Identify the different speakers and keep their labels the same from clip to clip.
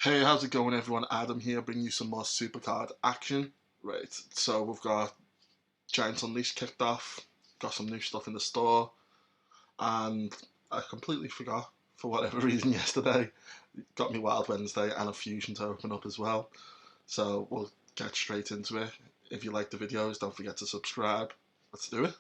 Speaker 1: Hey, how's it going everyone? Adam here, bringing you some more SuperCard action. Right, so we've got Giants Unleashed kicked off, got some new stuff in the store, and I completely forgot, for whatever reason, yesterday. Got me Wild Wednesday and a Fusion to open up as well. So we'll get straight into it. If you like the videos, don't forget to subscribe. Let's do it.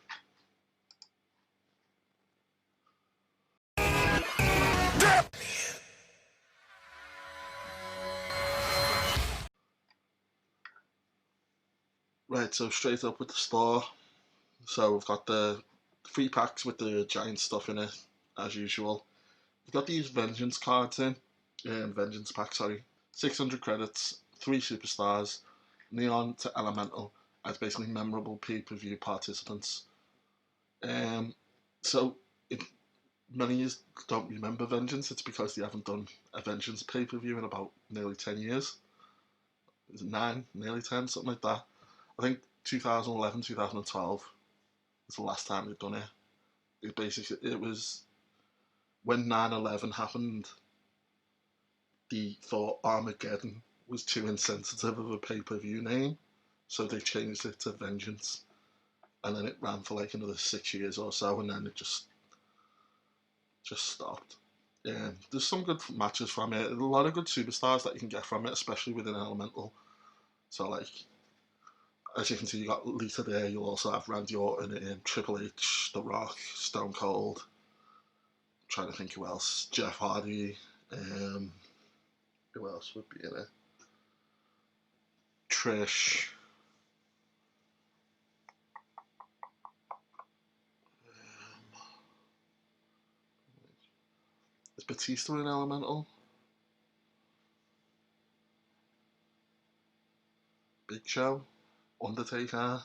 Speaker 1: Right, so straight up with the store. So we've got the free packs with the giant stuff in it, as usual. We've got these Vengeance cards in, Vengeance pack, sorry. 600 credits, 3 superstars, Neon to Elemental, as basically memorable pay-per-view participants. Um, so, if many of you don't remember Vengeance, it's because they haven't done a Vengeance pay-per-view in about nearly 10 years. Is it 9, nearly 10, something like that. I think 2011, 2012 was the last time they've done it. It was when 9/11 happened, they thought Armageddon was too insensitive of a pay-per-view name, so they changed it to Vengeance, and then it ran for like another 6 years or so, and then it just stopped. There's some good matches from it, a lot of good superstars that you can get from it, especially within Elemental. So like, as you can see, you got Lita there. You'll also have Randy Orton and Triple H, The Rock, Stone Cold. I'm trying to think who else. Jeff Hardy. Who else would be in it? Trish. Is Batista in Elemental? Big Show? Undertaker? I'm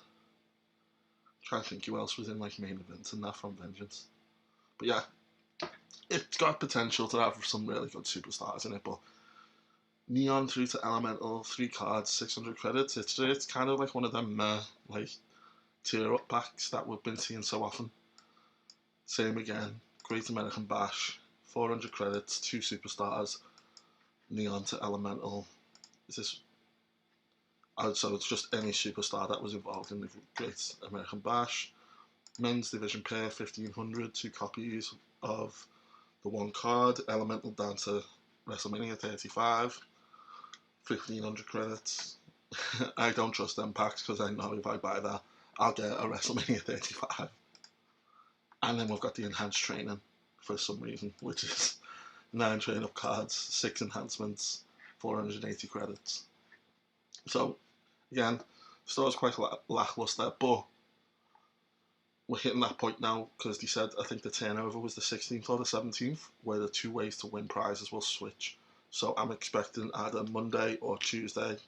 Speaker 1: trying to think who else was in like main events and that from Vengeance. But yeah, it's got potential to have some really good superstars in it, but Neon through to Elemental, 3 cards, 600 credits, it's kind of like one of them like tier up packs that we've been seeing so often. Same again, Great American Bash, 400 credits, 2 superstars, Neon to Elemental. Is this? Oh, so it's just any superstar that was involved in the Great American Bash. Men's Division pair, 1500, 2 copies of the 1 card, Elemental down to Wrestlemania 35, 1500 credits. I don't trust them packs because I know if I buy that, I'll get a WrestleMania 35. And then we've got the enhanced training for some reason, which is 9 train up cards, 6 enhancements, 480 credits. So, again, the store's quite lackluster, but we're hitting that point now because they said, I think the turnover was the 16th or the 17th, where the 2 ways to win prizes will switch. So I'm expecting either Monday or Tuesday.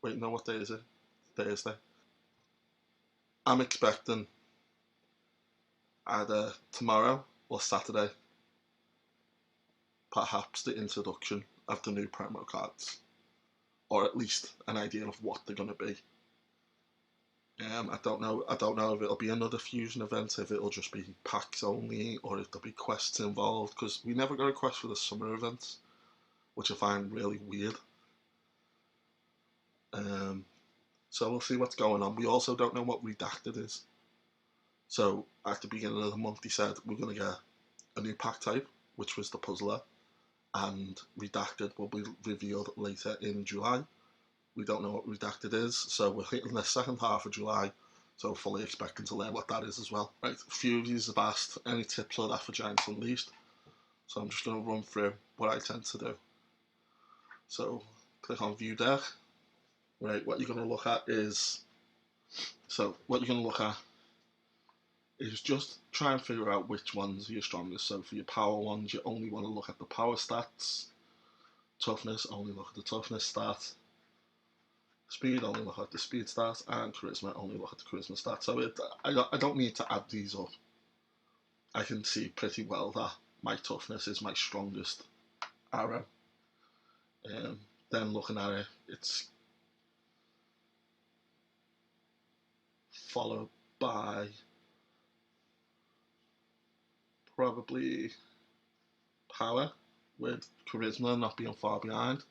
Speaker 1: Wait, no, what day is it? Thursday. I'm expecting either tomorrow or Saturday, perhaps the introduction of the new promo cards, or at least an idea of what they're going to be. I don't know. I don't know if it'll be another fusion event, if it'll just be packs only, or if there'll be quests involved. Because we never got a quest for the summer events, which I find really weird. So we'll see what's going on. We also don't know what Redacted is. So at the beginning of the month, they said we're going to get a new pack type, which was the Puzzler, and Redacted will be revealed later in July. We don't know what Redacted is, so we're hitting the second half of July, so fully expecting to learn what that is as well. Right, a few of you have asked any tips or that for Giants Unleashed, so I'm just going to run through what I tend to do. So click on View Deck. Right, what you're going to look at is, just try and figure out which ones are your strongest. So for your power ones, you only want to look at the power stats. Toughness, only look at the toughness stat. Speed, only look at the speed stats, and charisma, only look at the charisma stats. So I don't need to add these up. I can see pretty well that my toughness is my strongest arrow. Then looking at it, it's followed by probably power, with charisma not being far behind,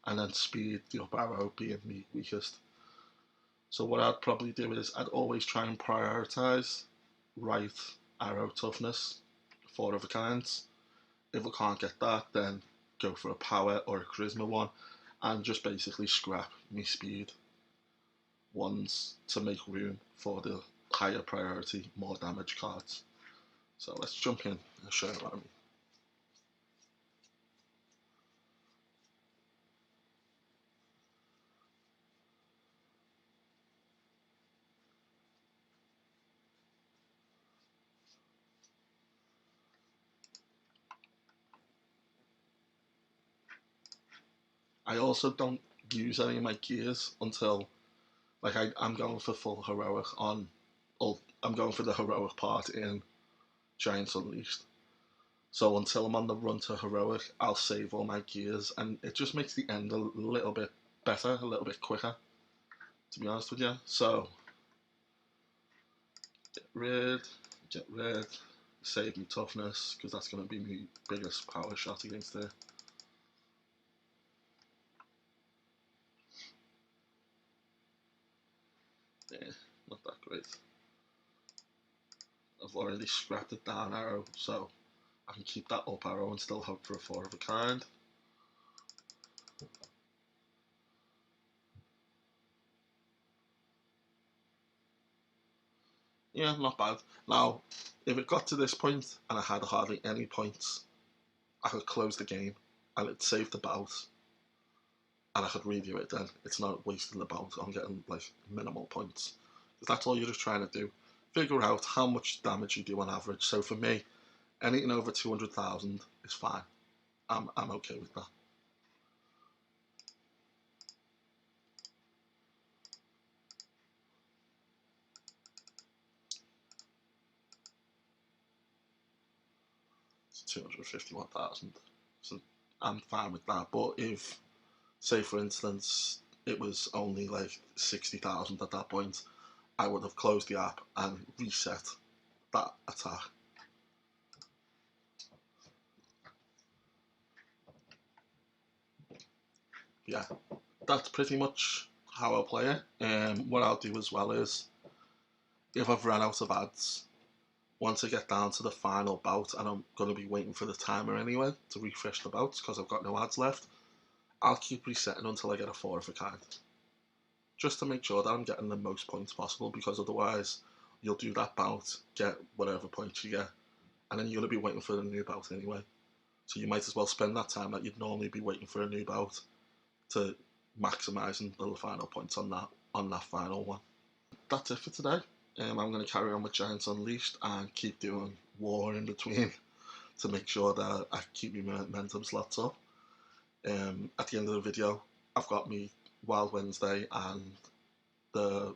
Speaker 1: and then speed, the up arrow, being the weakest. So what I'd probably do is I'd always try and prioritise right arrow toughness, 4 of a kinds. If I can't get that, then go for a power or a charisma one, and just basically scrap me speed ones to make room for the higher priority, more damage cards. So let's jump in and show you what I mean. I also don't use any of my gears until like I'm going for full heroic on, or I'm going for the heroic part in Giants Unleashed. So until I'm on the run to heroic, I'll save all my gears, and it just makes the end a little bit better, a little bit quicker, to be honest with you. So get rid, save me toughness, because that's going to be my biggest power shot against it. Yeah, not that great. I've already scrapped the down arrow, so I can keep that up arrow and still hope for a 4 of a kind. Yeah, not bad. Now, if it got to this point and I had hardly any points, I could close the game and it'd save the bout, and I could redo it then. It's not wasting the bout on getting like minimal points. Because that's all you're just trying to do. Figure out how much damage you do on average. So for me, anything over 200,000 is fine. I'm okay with that. It's 251,000. So I'm fine with that. But if, say for instance, it was only like 60,000 at that point, I would have closed the app and reset that attack. Yeah, that's pretty much how I'll play it. What I'll do as well is, if I've run out of ads, once I get down to the final bout, and I'm going to be waiting for the timer anyway to refresh the bouts because I've got no ads left, I'll keep resetting until I get a 4 of a kind. Just to make sure that I'm getting the most points possible, because otherwise you'll do that bout, get whatever points you get, and then you're going to be waiting for the new bout anyway. So you might as well spend that time that you'd normally be waiting for a new bout to maximising the final points on that final one. That's it for today. I'm going to carry on with Giants Unleashed and keep doing war in between to make sure that I keep my momentum slots up. At the end of the video, I've got me Wild Wednesday and I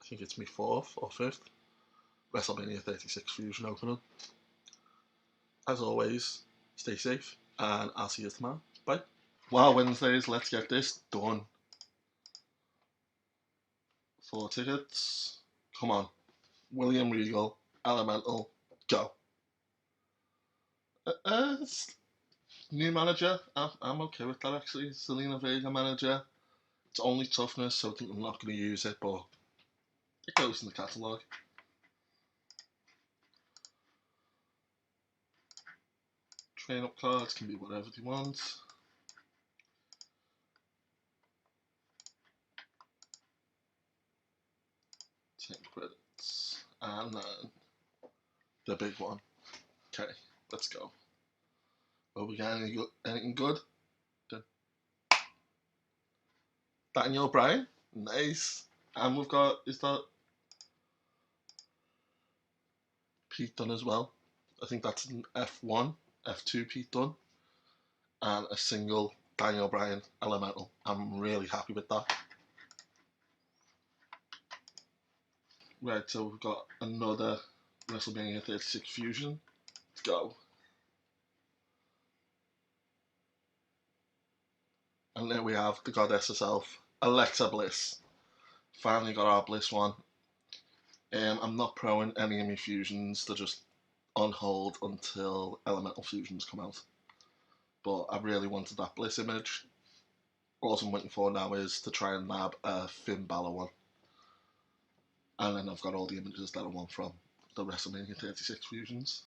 Speaker 1: think it's my 4th or 5th Wrestlemania 36 Fusion opening. As always, stay safe and I'll see you tomorrow. Bye. Wild Wednesdays, let's get this done. 4 tickets. Come on. William Regal, Elemental, go. New manager, I'm okay with that actually. Selena Vega manager. It's only toughness, so I'm not going to use it, but it goes in the catalogue. Train up cards can be whatever they want. 10 credits. And then the big one. Okay, let's go. Are we getting anything good? Daniel Bryan. Nice. And we've got, is that Pete Dunne as well? I think that's an F1, F2 Pete Dunne, and a single Daniel Bryan Elemental. I'm really happy with that. Right, so we've got another WrestleMania 36 Fusion. Let's go. And there we have the goddess herself, Alexa Bliss. Finally got our Bliss one. I'm not proing any of my fusions. They're just on hold until Elemental Fusions come out. but I really wanted that Bliss image. All I'm waiting for now is to try and nab a Finn Balor one. And then I've got all the images that I want from the WrestleMania 36 fusions.